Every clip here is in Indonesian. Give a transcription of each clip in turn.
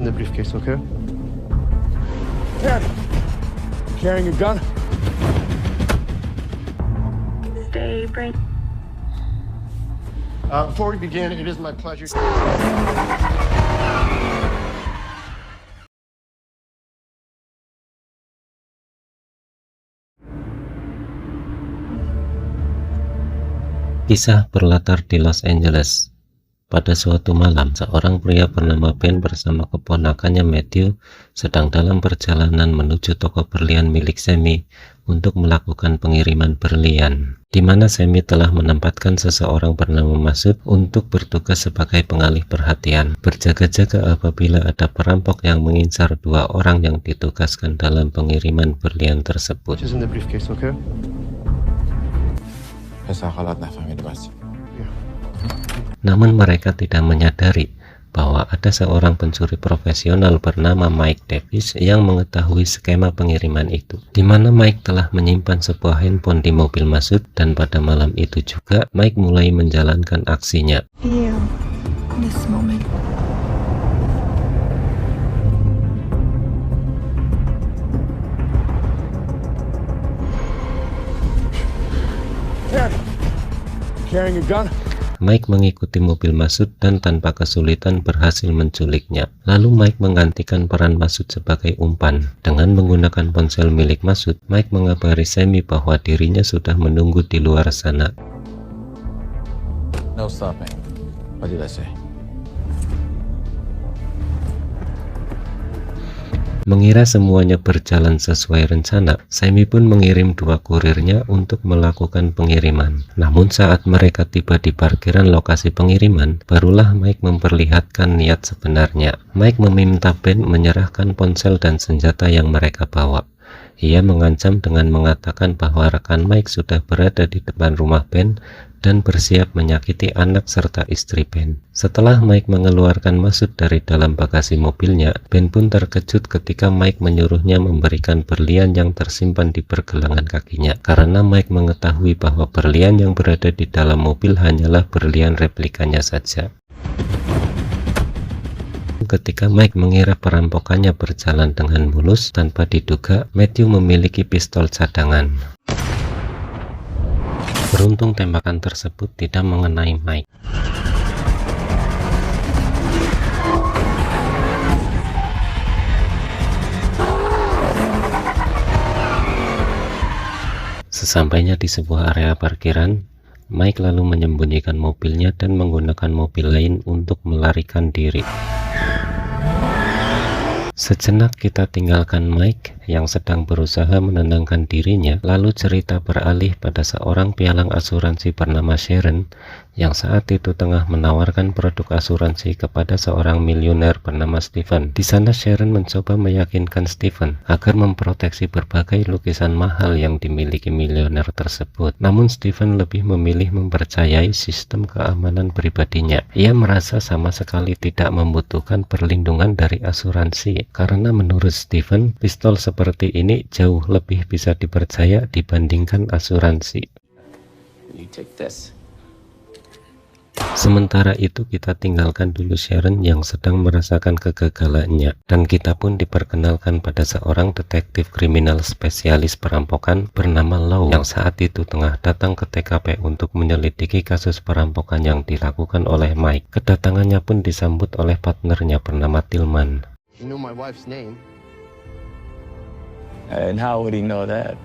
in the briefcase, okay? Ted! Carrying a gun? Daybreak. Before we begin, it is my pleasure. Kisah berlatar di Los Angeles. Pada suatu malam, seorang pria bernama Ben bersama keponakannya Matthew sedang dalam perjalanan menuju toko berlian milik Sammy untuk melakukan pengiriman berlian, di mana Sammy telah menempatkan seseorang bernama Masud untuk bertugas sebagai pengalih perhatian, berjaga-jaga apabila ada perampok yang mengincar dua orang yang ditugaskan dalam pengiriman berlian tersebut. Which is in the briefcase, okay? Namun mereka tidak menyadari bahwa ada seorang pencuri profesional bernama Mike Davis yang mengetahui skema pengiriman itu, di mana Mike telah menyimpan sebuah handphone di mobil Masud, dan pada malam itu juga Mike mulai menjalankan aksinya. Feel this moment. Ted! Carrying a gun? Mike mengikuti mobil Masud dan tanpa kesulitan berhasil menculiknya. Lalu Mike menggantikan peran Masud sebagai umpan. Dengan menggunakan ponsel milik Masud, Mike mengabari Sammy bahwa dirinya sudah menunggu di luar sana. No stopping. What did I say? Mengira semuanya berjalan sesuai rencana, Sammy pun mengirim dua kurirnya untuk melakukan pengiriman. Namun saat mereka tiba di parkiran lokasi pengiriman, barulah Mike memperlihatkan niat sebenarnya. Mike meminta Ben menyerahkan ponsel dan senjata yang mereka bawa. Ia mengancam dengan mengatakan bahwa rekan Mike sudah berada di depan rumah Ben dan bersiap menyakiti anak serta istri Ben. Setelah Mike mengeluarkan Masud dari dalam bagasi mobilnya, Ben pun terkejut ketika Mike menyuruhnya memberikan berlian yang tersimpan di pergelangan kakinya, karena Mike mengetahui bahwa berlian yang berada di dalam mobil hanyalah berlian replikanya saja. Ketika Mike mengira perampokannya berjalan dengan mulus, tanpa diduga Matthew memiliki pistol cadangan. Beruntung tembakan tersebut tidak mengenai Mike. Sesampainya di sebuah area parkiran, Mike lalu menyembunyikan mobilnya dan menggunakan mobil lain untuk melarikan diri. Sejenak kita tinggalkan Mike yang sedang berusaha menenangkan dirinya, lalu cerita beralih pada seorang pialang asuransi bernama Sharon yang saat itu tengah menawarkan produk asuransi kepada seorang miliuner bernama Stephen. Di sana Sharon mencoba meyakinkan Stephen agar memproteksi berbagai lukisan mahal yang dimiliki miliuner tersebut. Namun Stephen lebih memilih mempercayai sistem keamanan pribadinya. Ia merasa sama sekali tidak membutuhkan perlindungan dari asuransi, karena menurut Stephen, pistol seperti ini jauh lebih bisa dipercaya dibandingkan asuransi. You take this. Sementara itu kita tinggalkan dulu Sharon yang sedang merasakan kegagalannya, dan kita pun diperkenalkan pada seorang detektif kriminal spesialis perampokan bernama Lau yang saat itu tengah datang ke TKP untuk menyelidiki kasus perampokan yang dilakukan oleh Mike. Kedatangannya pun disambut oleh partnernya bernama Tillman. You know my wife's name. And how would he know that?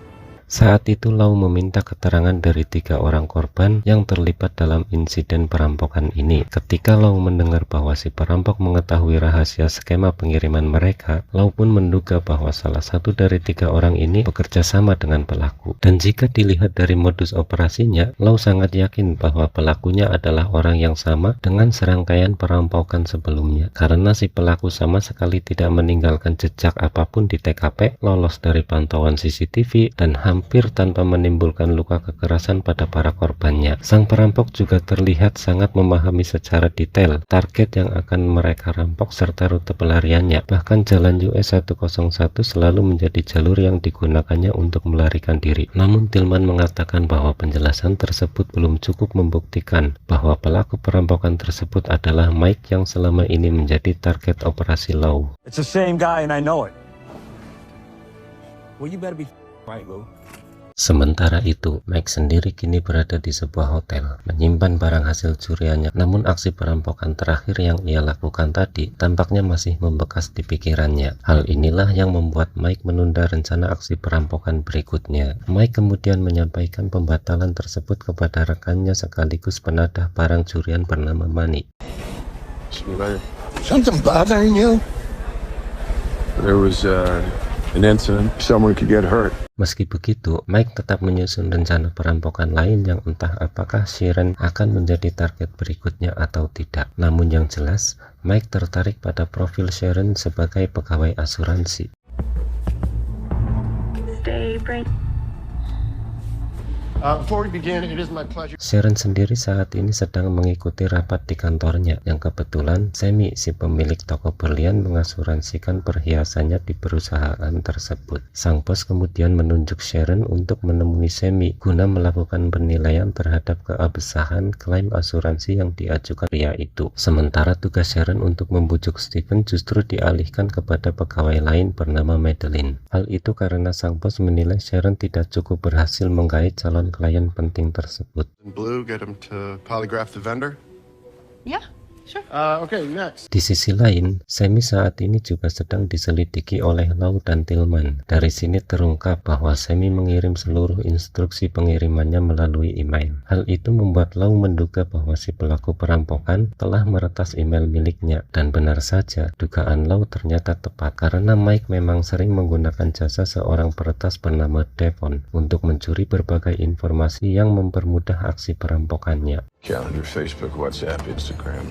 Saat itu Lau meminta keterangan dari 3 orang korban yang terlibat dalam insiden perampokan ini. Ketika Lau mendengar bahwa si perampok mengetahui rahasia skema pengiriman mereka, Lau pun menduga bahwa salah satu dari 3 orang ini bekerja sama dengan pelaku. Dan jika dilihat dari modus operasinya, Lau sangat yakin bahwa pelakunya adalah orang yang sama dengan serangkaian perampokan sebelumnya. Karena si pelaku sama sekali tidak meninggalkan jejak apapun di TKP, lolos dari pantauan CCTV, dan hampir hampir tanpa menimbulkan luka kekerasan pada para korbannya. Sang perampok juga terlihat sangat memahami secara detail target yang akan mereka rampok serta rute pelariannya. Bahkan jalan US 101 selalu menjadi jalur yang digunakannya untuk melarikan diri. Namun Tillman mengatakan bahwa penjelasan tersebut belum cukup membuktikan bahwa pelaku perampokan tersebut adalah Mike yang selama ini menjadi target operasi Law. It's the same guy and I know it. Well, you better be right, Lou. Sementara itu, Mike sendiri kini berada di sebuah hotel, menyimpan barang hasil curiannya. Namun aksi perampokan terakhir yang ia lakukan tadi tampaknya masih membekas di pikirannya. Hal inilah yang membuat Mike menunda rencana aksi perampokan berikutnya. Mike kemudian menyampaikan pembatalan tersebut kepada rekannya sekaligus penadah barang curian bernama Manny. Something bothering you? There was an incident. Someone could get hurt. Meski begitu, Mike tetap menyusun rencana perampokan lain yang entah apakah Sharon akan menjadi target berikutnya atau tidak. Namun yang jelas, Mike tertarik pada profil Sharon sebagai pegawai asuransi. Before we begin, it is my pleasure. Sharon sendiri saat ini sedang mengikuti rapat di kantornya, yang kebetulan Sammy, si pemilik toko berlian, mengasuransikan perhiasannya di perusahaan tersebut. Sang bos kemudian menunjuk Sharon untuk menemui Sammy guna melakukan penilaian terhadap keabsahan klaim asuransi yang diajukan pria itu. Sementara tugas Sharon untuk membujuk Stephen justru dialihkan kepada pegawai lain bernama Madeline. Hal itu karena sang bos menilai Sharon tidak cukup berhasil menggait calon klien penting tersebut. Blue, get him to polygraph the vendor. Yeah, sure. Okay, next. Di sisi lain, Sammy saat ini juga sedang diselidiki oleh Law dan Tillman. Dari sini terungkap bahwa Sammy mengirim seluruh instruksi pengirimannya melalui email. Hal itu membuat Law menduga bahwa si pelaku perampokan telah meretas email miliknya. Dan benar saja, dugaan Law ternyata tepat karena Mike memang sering menggunakan jasa seorang peretas bernama Devon untuk mencuri berbagai informasi yang mempermudah aksi perampokannya. Calendar, Facebook, WhatsApp, Instagram.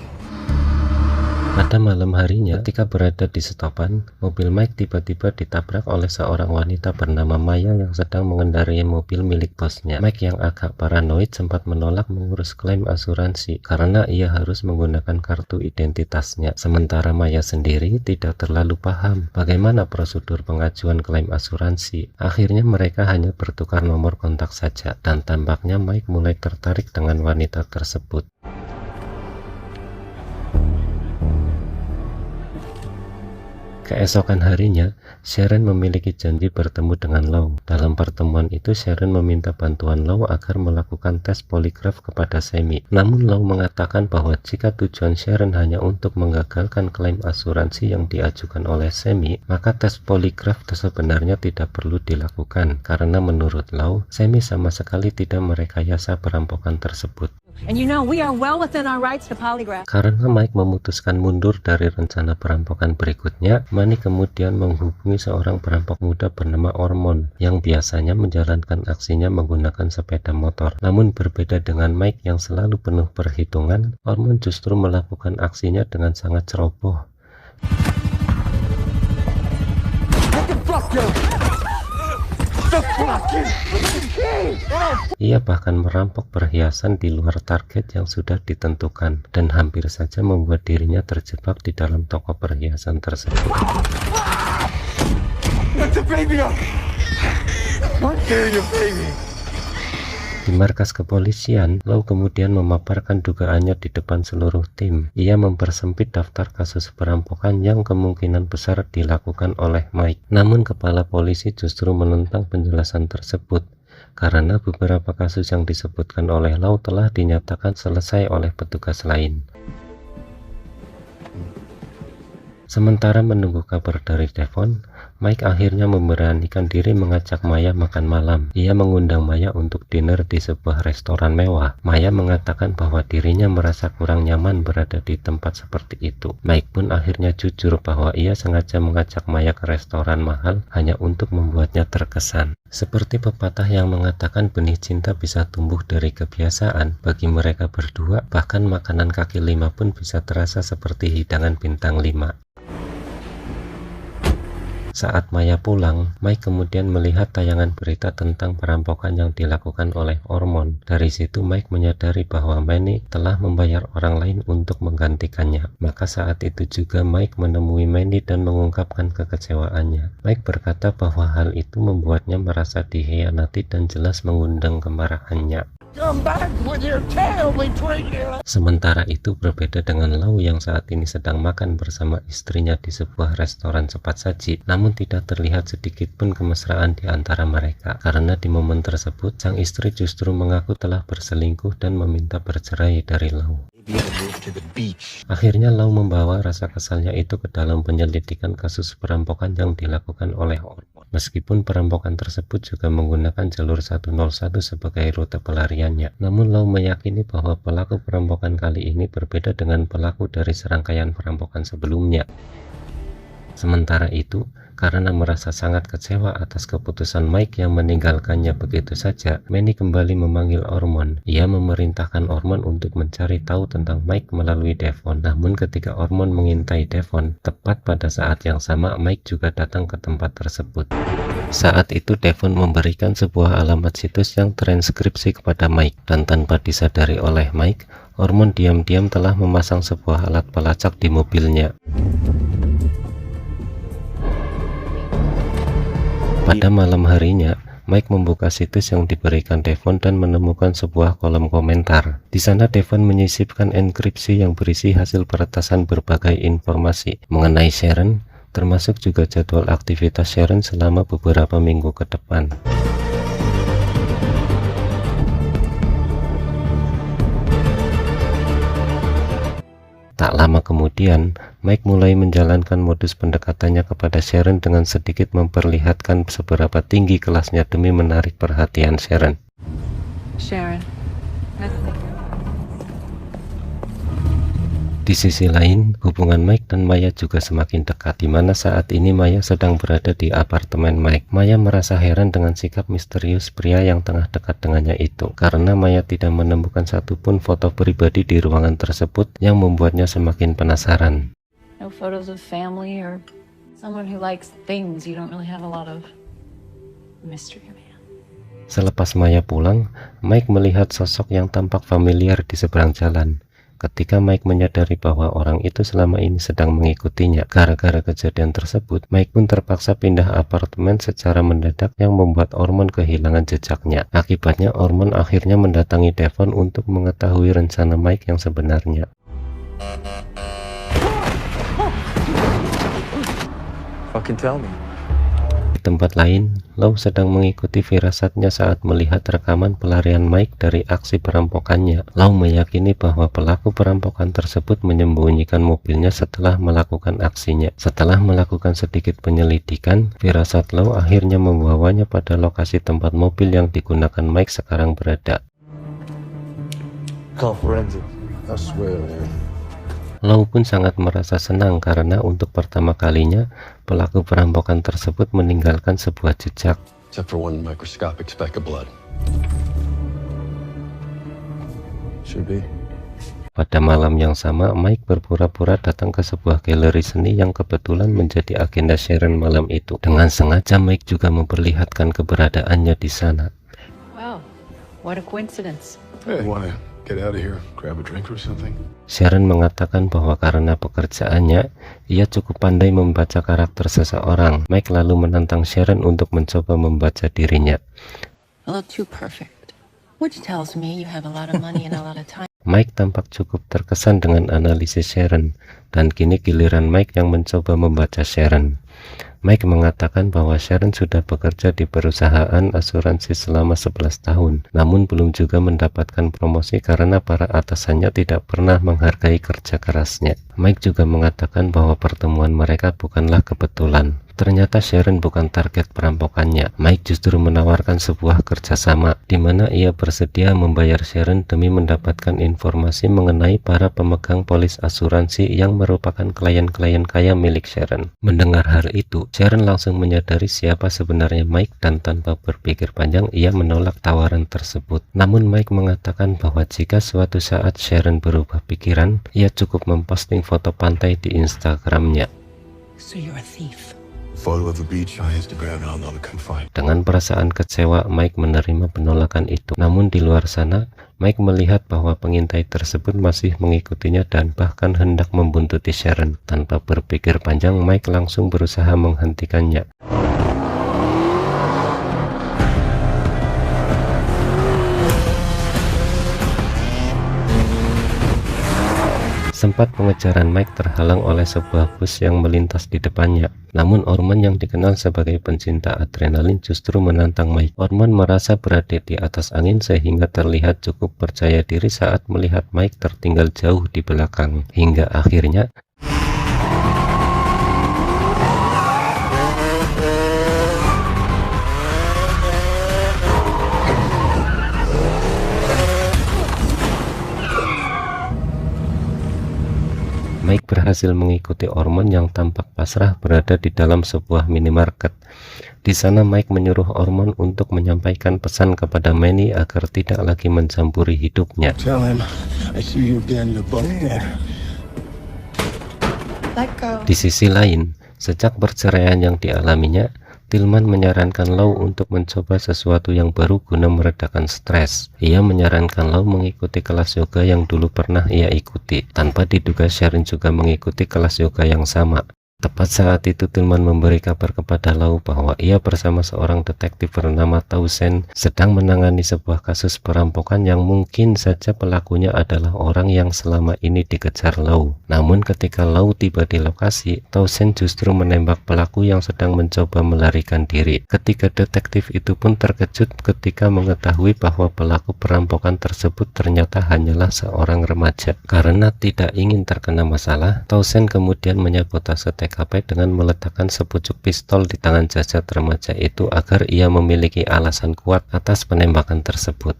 Pada malam harinya, ketika berada di stopan, mobil Mike tiba-tiba ditabrak oleh seorang wanita bernama Maya yang sedang mengendarai mobil milik bosnya. Mike yang agak paranoid sempat menolak mengurus klaim asuransi karena ia harus menggunakan kartu identitasnya. Sementara Maya sendiri tidak terlalu paham bagaimana prosedur pengajuan klaim asuransi. Akhirnya mereka hanya bertukar nomor kontak saja, dan tampaknya Mike mulai tertarik dengan wanita tersebut. Keesokan harinya, Sharon memiliki janji bertemu dengan Law. Dalam pertemuan itu, Sharon meminta bantuan Law agar melakukan tes poligraf kepada Sammy. Namun Law mengatakan bahwa jika tujuan Sharon hanya untuk menggagalkan klaim asuransi yang diajukan oleh Sammy, maka tes poligraf sebenarnya tidak perlu dilakukan. Karena menurut Law, Sammy sama sekali tidak merekayasa perampokan tersebut. And you know, we are well within our rights to polygraph. Karena Mike memutuskan mundur dari rencana perampokan berikutnya, Manny kemudian menghubungi seorang perampok muda bernama Ormond yang biasanya menjalankan aksinya menggunakan sepeda motor. Namun berbeda dengan Mike yang selalu penuh perhitungan, Ormond justru melakukan aksinya dengan sangat ceroboh. Ia bahkan merampok perhiasan di luar target yang sudah ditentukan dan hampir saja membuat dirinya terjebak di dalam toko perhiasan tersebut. Di markas kepolisian, Law kemudian memaparkan dugaannya di depan seluruh tim. Ia mempersempit daftar kasus perampokan yang kemungkinan besar dilakukan oleh Mike. Namun kepala polisi justru menentang penjelasan tersebut karena beberapa kasus yang disebutkan oleh Law telah dinyatakan selesai oleh petugas lain. Sementara menunggu kabar dari Devon, Mike akhirnya memberanikan diri mengajak Maya makan malam. Ia mengundang Maya untuk dinner di sebuah restoran mewah. Maya mengatakan bahwa dirinya merasa kurang nyaman berada di tempat seperti itu. Mike pun akhirnya jujur bahwa ia sengaja mengajak Maya ke restoran mahal hanya untuk membuatnya terkesan. Seperti pepatah yang mengatakan benih cinta bisa tumbuh dari kebiasaan, bagi mereka berdua bahkan makanan kaki lima pun bisa terasa seperti hidangan bintang 5. Saat Maya pulang, Mike kemudian melihat tayangan berita tentang perampokan yang dilakukan oleh Ormond. Dari situ Mike menyadari bahwa Manny telah membayar orang lain untuk menggantikannya. Maka saat itu juga Mike menemui Manny dan mengungkapkan kekecewaannya. Mike berkata bahwa hal itu membuatnya merasa dikhianati dan jelas mengundang kemarahannya. Sementara itu berbeda dengan Lau yang saat ini sedang makan bersama istrinya di sebuah restoran cepat saji, namun tidak terlihat sedikit pun kemesraan di antara mereka, karena di momen tersebut sang istri justru mengaku telah berselingkuh dan meminta bercerai dari Lau. Akhirnya Lau membawa rasa kesalnya itu ke dalam penyelidikan kasus perampokan yang dilakukan oleh Ormond. Meskipun perampokan tersebut juga menggunakan jalur 101 sebagai rute pelariannya, namun Lau meyakini bahwa pelaku perampokan kali ini berbeda dengan pelaku dari serangkaian perampokan sebelumnya. Sementara itu, karena merasa sangat kecewa atas keputusan Mike yang meninggalkannya begitu saja, Manny kembali memanggil Ormond. Ia memerintahkan Ormond untuk mencari tahu tentang Mike melalui Devon. Namun ketika Ormond mengintai Devon, tepat pada saat yang sama Mike juga datang ke tempat tersebut. Saat itu Devon memberikan sebuah alamat situs yang transkripsi kepada Mike, dan tanpa disadari oleh Mike, Ormond diam-diam telah memasang sebuah alat pelacak di mobilnya. Pada malam harinya, Mike membuka situs yang diberikan Devon dan menemukan sebuah kolom komentar. Di sana Devon menyisipkan enkripsi yang berisi hasil peretasan berbagai informasi mengenai Sharon, termasuk juga jadwal aktivitas Sharon selama beberapa minggu ke depan. Tak lama kemudian, Mike mulai menjalankan modus pendekatannya kepada Sharon dengan sedikit memperlihatkan seberapa tinggi kelasnya demi menarik perhatian Sharon. Sharon. Di sisi lain, hubungan Mike dan Maya juga semakin dekat, di mana saat ini Maya sedang berada di apartemen Mike. Maya merasa heran dengan sikap misterius pria yang tengah dekat dengannya itu, karena Maya tidak menemukan satupun foto pribadi di ruangan tersebut yang membuatnya semakin penasaran. No photos of family or someone who likes things. You don't really have a lot of mystery, man. Selepas Maya pulang, Mike melihat sosok yang tampak familiar di seberang jalan. Ketika Mike menyadari bahwa orang itu selama ini sedang mengikutinya, gara-gara kejadian tersebut, Mike pun terpaksa pindah apartemen secara mendadak yang membuat Ormond kehilangan jejaknya. Akibatnya Ormond akhirnya mendatangi Devon untuk mengetahui rencana Mike yang sebenarnya. Fucking tell me. Di tempat lain, Lau sedang mengikuti firasatnya saat melihat rekaman pelarian Mike dari aksi perampokannya. Lau meyakini bahwa pelaku perampokan tersebut menyembunyikan mobilnya setelah melakukan aksinya. Setelah melakukan sedikit penyelidikan, firasat Lau akhirnya membawanya pada lokasi tempat mobil yang digunakan Mike sekarang berada. Call forensics. I swear, man. Lau pun sangat merasa senang karena untuk pertama kalinya pelaku perampokan tersebut meninggalkan sebuah jejak. Except for one microscopic speck of blood. Should be. Pada malam yang sama, Mike berpura-pura datang ke sebuah galeri seni yang kebetulan menjadi agenda Sharon malam itu. Dengan sengaja Mike juga memperlihatkan keberadaannya di sana. Wow, what a coincidence. Hey, wanna get out of here, grab a drink or something? Sharon mengatakan bahwa karena pekerjaannya, ia cukup pandai membaca karakter seseorang. Mike lalu menantang Sharon untuk mencoba membaca dirinya. A little too perfect. Which tells me you have a lot of money and a lot of time. Mike tampak cukup terkesan dengan analisis Sharon, dan kini giliran Mike yang mencoba membaca Sharon. Mike mengatakan bahwa Sharon sudah bekerja di perusahaan asuransi selama 11 tahun, namun belum juga mendapatkan promosi karena para atasannya tidak pernah menghargai kerja kerasnya. Mike juga mengatakan bahwa pertemuan mereka bukanlah kebetulan. Ternyata Sharon bukan target perampokannya. Mike justru menawarkan sebuah kerjasama, di mana ia bersedia membayar Sharon demi mendapatkan informasi mengenai para pemegang polis asuransi yang merupakan klien-klien kaya milik Sharon. Mendengar hal itu, Sharon langsung menyadari siapa sebenarnya Mike dan tanpa berpikir panjang ia menolak tawaran tersebut. Namun Mike mengatakan bahwa jika suatu saat Sharon berubah pikiran, ia cukup memposting foto pantai di Instagramnya. So you're a thief. Photo of the beach on Instagram, and I'll never come find. Dengan perasaan kecewa, Mike menerima penolakan itu. Namun di luar sana, Mike melihat bahwa pengintai tersebut masih mengikutinya dan bahkan hendak membuntuti Sharon. Tanpa berpikir panjang, Mike langsung berusaha menghentikannya. Sempat pengejaran Mike terhalang oleh sebuah bus yang melintas di depannya. Namun Ormond yang dikenal sebagai pencinta adrenalin justru menantang Mike. Ormond merasa berada di atas angin sehingga terlihat cukup percaya diri saat melihat Mike tertinggal jauh di belakang. Hingga akhirnya Mike berhasil mengikuti Ormond yang tampak pasrah berada di dalam sebuah minimarket. Di sana Mike menyuruh Ormond untuk menyampaikan pesan kepada Manny agar tidak lagi mencampuri hidupnya. Tell him I see you again in the boat. Let go. Di sisi lain, sejak perceraian yang dialaminya, Tillman menyarankan Lou untuk mencoba sesuatu yang baru guna meredakan stres. Ia menyarankan Lou mengikuti kelas yoga yang dulu pernah ia ikuti. Tanpa diduga, Sharon juga mengikuti kelas yoga yang sama. Tepat saat itu Tillman memberi kabar kepada Lou bahwa ia bersama seorang detektif bernama Townsend sedang menangani sebuah kasus perampokan yang mungkin saja pelakunya adalah orang yang selama ini dikejar Lou. Namun ketika Lou tiba di lokasi, Townsend justru menembak pelaku yang sedang mencoba melarikan diri. Ketiga detektif itu pun terkejut ketika mengetahui bahwa pelaku perampokan tersebut ternyata hanyalah seorang remaja. Karena tidak ingin terkena masalah, Townsend kemudian menyabotase TKP dengan meletakkan sepucuk pistol di tangan jasad remaja itu agar ia memiliki alasan kuat atas penembakan tersebut.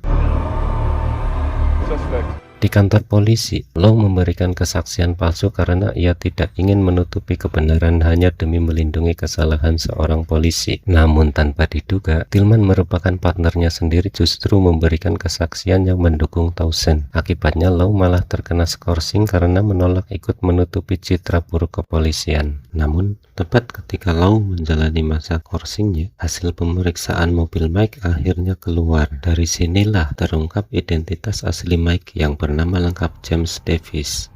Di kantor polisi, Lou memberikan kesaksian palsu karena ia tidak ingin menutupi kebenaran hanya demi melindungi kesalahan seorang polisi. Namun tanpa diduga, Tillman merupakan partnernya sendiri justru memberikan kesaksian yang mendukung Townsend. Akibatnya Lou malah terkena skorsing karena menolak ikut menutupi citra buruk kepolisian. Namun, tepat ketika Lou menjalani masa skorsingnya, hasil pemeriksaan mobil Mike akhirnya keluar. Dari sinilah terungkap identitas asli Mike yang bernama lengkap James Davis.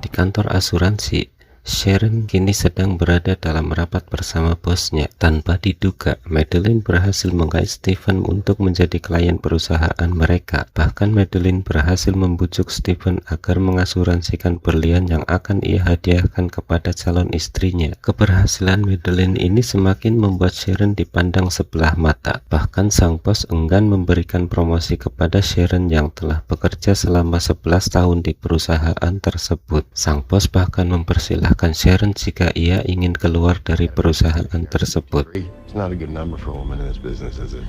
Di kantor asuransi, Sharon kini sedang berada dalam rapat bersama bosnya. Tanpa diduga, Madeline berhasil menggait Stephen untuk menjadi klien perusahaan mereka. Bahkan Madeline berhasil membujuk Stephen agar mengasuransikan berlian yang akan ia hadiahkan kepada calon istrinya. Keberhasilan Madeline ini semakin membuat Sharon dipandang sebelah mata. Bahkan sang bos enggan memberikan promosi kepada Sharon yang telah bekerja selama 11 tahun di perusahaan tersebut. Sang bos bahkan mempersilahkan Sharon jika ia ingin keluar dari perusahaan tersebut. It's not a good number for a woman in this business, is it?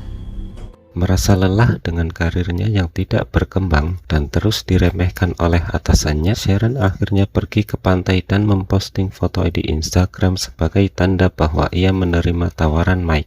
Merasa lelah dengan karirnya yang tidak berkembang dan terus diremehkan oleh atasannya, Sharon akhirnya pergi ke pantai dan memposting foto di Instagram sebagai tanda bahwa ia menerima tawaran Mike.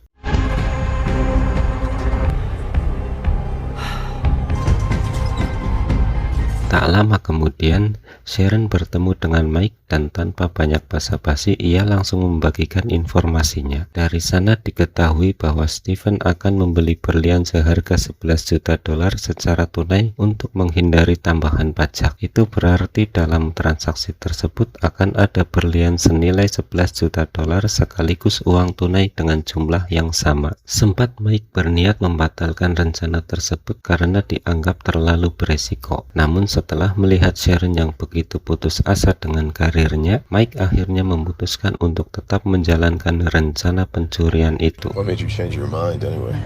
Tak lama kemudian, Sharon bertemu dengan Mike dan tanpa banyak basa-basi ia langsung membagikan informasinya. Dari sana diketahui bahwa Stephen akan membeli berlian seharga $11 juta secara tunai untuk menghindari tambahan pajak. Itu berarti dalam transaksi tersebut akan ada berlian senilai $11 juta sekaligus uang tunai dengan jumlah yang sama. Sempat Mike berniat membatalkan rencana tersebut karena dianggap terlalu beresiko. Namun setelah melihat Sharon yang begitu putus asa dengan karirnya, Mike akhirnya memutuskan untuk tetap menjalankan rencana pencurian itu. What made you change your mind anyway?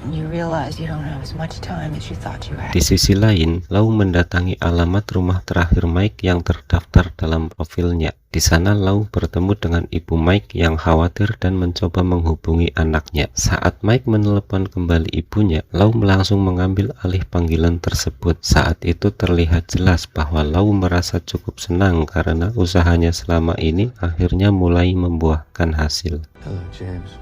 You realize you don't have as much time as you thought you had. Di sisi lain, Lou mendatangi alamat rumah terakhir Mike yang terdaftar dalam profilnya. Di sana Lou bertemu dengan ibu Mike yang khawatir dan mencoba menghubungi anaknya. Saat Mike menelepon kembali ibunya, Lou langsung mengambil alih panggilan tersebut. Saat itu terlihat jelas bahwa Lou merasa cukup senang karena usahanya selama ini akhirnya mulai membuahkan hasil. Hello, James.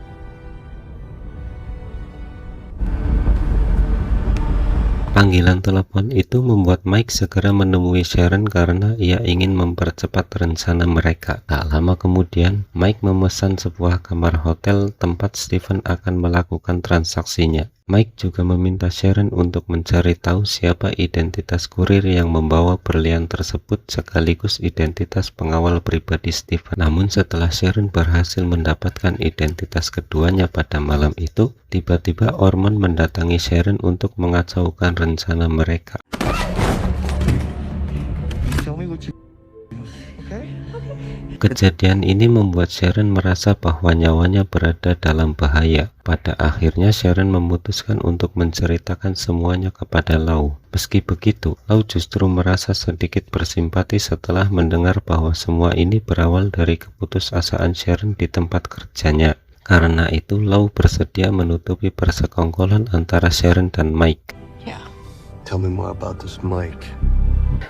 Panggilan telepon itu membuat Mike segera menemui Sharon karena ia ingin mempercepat rencana mereka. Tak lama kemudian, Mike memesan sebuah kamar hotel tempat Stephen akan melakukan transaksinya. Mike juga meminta Sharon untuk mencari tahu siapa identitas kurir yang membawa berlian tersebut sekaligus identitas pengawal pribadi Stephen. Namun setelah Sharon berhasil mendapatkan identitas keduanya pada malam itu, tiba-tiba Ormond mendatangi Sharon untuk mengacaukan rencana mereka. Kejadian ini membuat Sharon merasa bahwa nyawanya berada dalam bahaya. Pada akhirnya Sharon memutuskan untuk menceritakan semuanya kepada Lau. Meski begitu, Lau justru merasa sedikit bersimpati setelah mendengar bahwa semua ini berawal dari keputusasaan Sharon di tempat kerjanya. Karena itu, Lau bersedia menutupi persekongkolan antara Sharon dan Mike. Tell me more about this Mike.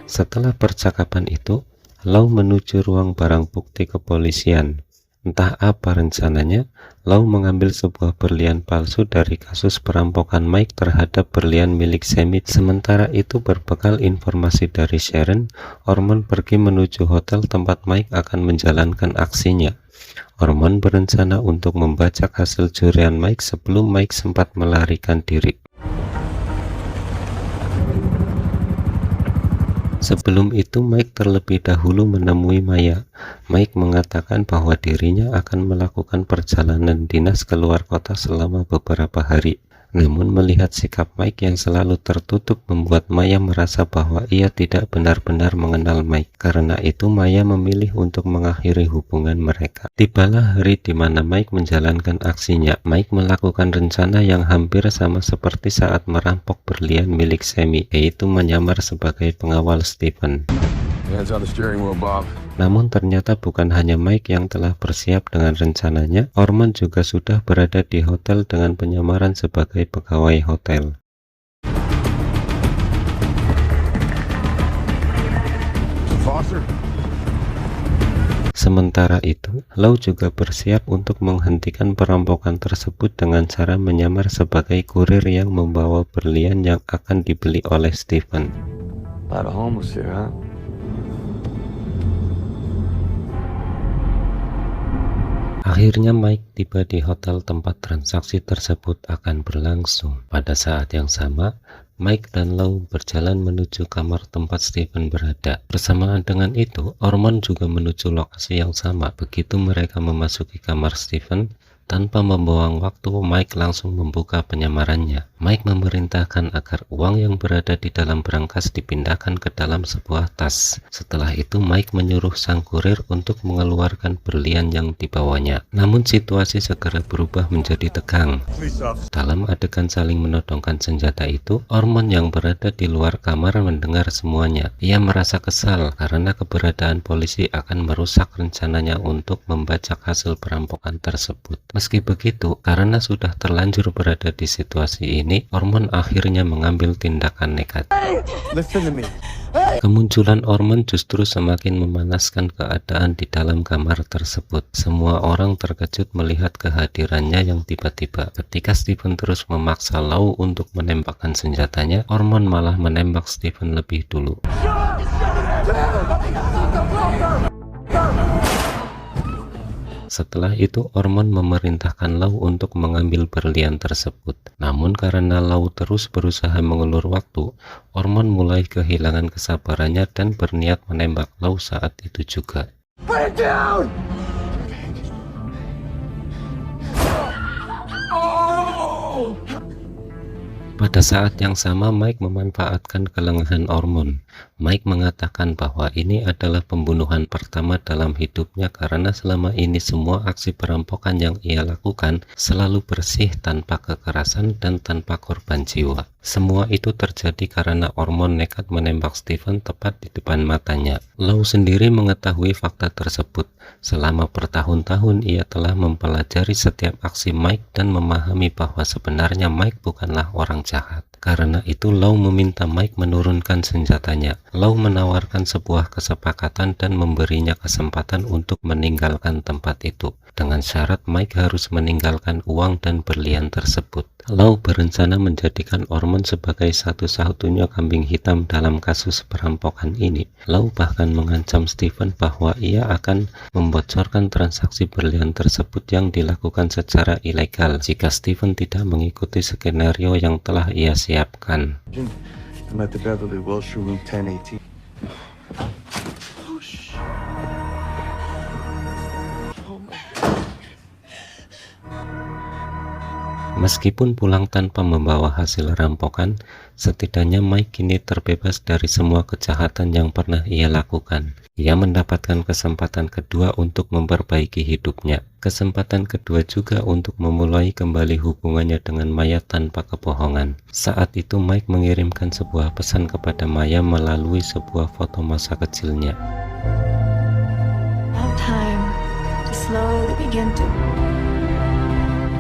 Setelah percakapan itu, Lau menuju ruang barang bukti kepolisian. Entah apa rencananya, Lau mengambil sebuah berlian palsu dari kasus perampokan Mike terhadap berlian milik Sammy. Sementara itu, berbekal informasi dari Sharon, Ormond pergi menuju hotel tempat Mike akan menjalankan aksinya. Ormond berencana untuk membacak hasil curian Mike sebelum Mike sempat melarikan diri. Sebelum itu, Mike terlebih dahulu menemui Maya. Mike mengatakan bahwa dirinya akan melakukan perjalanan dinas keluar kota selama beberapa hari. Namun melihat sikap Mike yang selalu tertutup membuat Maya merasa bahwa ia tidak benar-benar mengenal Mike. Karena itu Maya memilih untuk mengakhiri hubungan mereka. Tibalah hari di mana Mike menjalankan aksinya. Mike melakukan rencana yang hampir sama seperti saat merampok berlian milik Sammy, yaitu menyamar sebagai pengawal Stephen. Hands on the steering wheel, Bob. Namun ternyata bukan hanya Mike yang telah bersiap dengan rencananya, Ormond juga sudah berada di hotel dengan penyamaran sebagai pegawai hotel. Foster. Sementara itu, Lau juga bersiap untuk menghentikan perampokan tersebut dengan cara menyamar sebagai kurir yang membawa berlian yang akan dibeli oleh Stephen. A lot of homeless here, huh? Akhirnya Mike tiba di hotel tempat transaksi tersebut akan berlangsung. Pada saat yang sama, Mike dan Lau berjalan menuju kamar tempat Stephen berada. Bersamaan dengan itu, Ormond juga menuju lokasi yang sama. Begitu mereka memasuki kamar Stephen, tanpa membuang waktu, Mike langsung membuka penyamarannya. Mike memerintahkan agar uang yang berada di dalam berangkas dipindahkan ke dalam sebuah tas. Setelah itu, Mike menyuruh sang kurir untuk mengeluarkan berlian yang dibawanya. Namun situasi segera berubah menjadi tegang. Dalam adegan saling menodongkan senjata itu, Ormond yang berada di luar kamar mendengar semuanya. Ia merasa kesal karena keberadaan polisi akan merusak rencananya untuk membacak hasil perampokan tersebut. Meski begitu, karena sudah terlanjur berada di situasi ini, Ormond akhirnya mengambil tindakan nekat. Listen to me. Kemunculan Ormond justru semakin memanaskan keadaan di dalam kamar tersebut. Semua orang terkejut melihat kehadirannya yang tiba-tiba. Ketika Stephen terus memaksa Lau untuk menembakkan senjatanya, Ormond malah menembak Stephen lebih dulu. Setelah itu, Ormond memerintahkan Lau untuk mengambil berlian tersebut. Namun karena Lau terus berusaha mengulur waktu, Ormond mulai kehilangan kesabarannya dan berniat menembak Lau saat itu juga. Put it down! Pada saat yang sama, Mike memanfaatkan kelengahan Ormond. Mike mengatakan bahwa ini adalah pembunuhan pertama dalam hidupnya karena selama ini semua aksi perampokan yang ia lakukan selalu bersih tanpa kekerasan dan tanpa korban jiwa. Semua itu terjadi karena Ormond nekat menembak Stephen tepat di depan matanya. Lau sendiri mengetahui fakta tersebut. Selama bertahun-tahun ia telah mempelajari setiap aksi Mike dan memahami bahwa sebenarnya Mike bukanlah orang jahat. Karena itu Lau meminta Mike menurunkan senjatanya. Lau menawarkan sebuah kesepakatan dan memberinya kesempatan untuk meninggalkan tempat itu. Dengan syarat Mike harus meninggalkan uang dan berlian tersebut. Lau berencana menjadikan Ormond sebagai satu-satunya kambing hitam dalam kasus perampokan ini. Lau bahkan mengancam Stephen bahwa ia akan membocorkan transaksi berlian tersebut yang dilakukan secara ilegal jika Stephen tidak mengikuti skenario yang telah ia siapkan. I'm at the Beverly Wilshire Room 1018. Meskipun pulang tanpa membawa hasil rampokan, setidaknya Mike kini terbebas dari semua kejahatan yang pernah ia lakukan. Ia mendapatkan kesempatan kedua untuk memperbaiki hidupnya. Kesempatan kedua juga untuk memulai kembali hubungannya dengan Maya tanpa kebohongan. Saat itu Mike mengirimkan sebuah pesan kepada Maya melalui sebuah foto masa kecilnya. Now time to slowly begin to.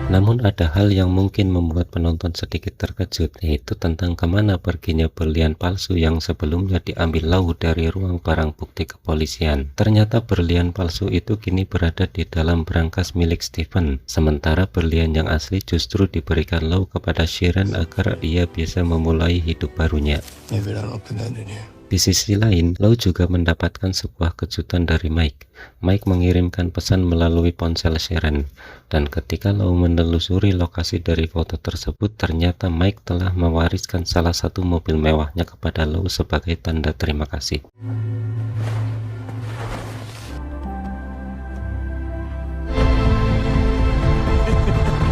Namun ada hal yang mungkin membuat penonton sedikit terkejut, yaitu tentang kemana perginya berlian palsu yang sebelumnya diambil Lau dari ruang barang bukti kepolisian. Ternyata berlian palsu itu kini berada di dalam brankas milik Stephen, sementara berlian yang asli justru diberikan Lau kepada Sharon agar ia bisa memulai hidup barunya. Maybe I'll open that in here. Di sisi lain, Lau juga mendapatkan sebuah kejutan dari Mike. Mike mengirimkan pesan melalui ponsel Sharon, dan ketika Lau menelusuri lokasi dari foto tersebut, ternyata Mike telah mewariskan salah satu mobil mewahnya kepada Lau sebagai tanda terima kasih.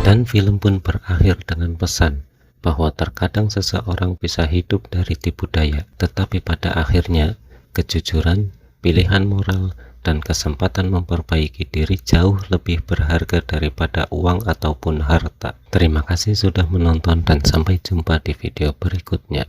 Dan film pun berakhir dengan pesan bahwa terkadang seseorang bisa hidup dari tipu daya, tetapi pada akhirnya kejujuran, pilihan moral, dan kesempatan memperbaiki diri jauh lebih berharga daripada uang ataupun harta. Terima kasih sudah menonton dan sampai jumpa di video berikutnya.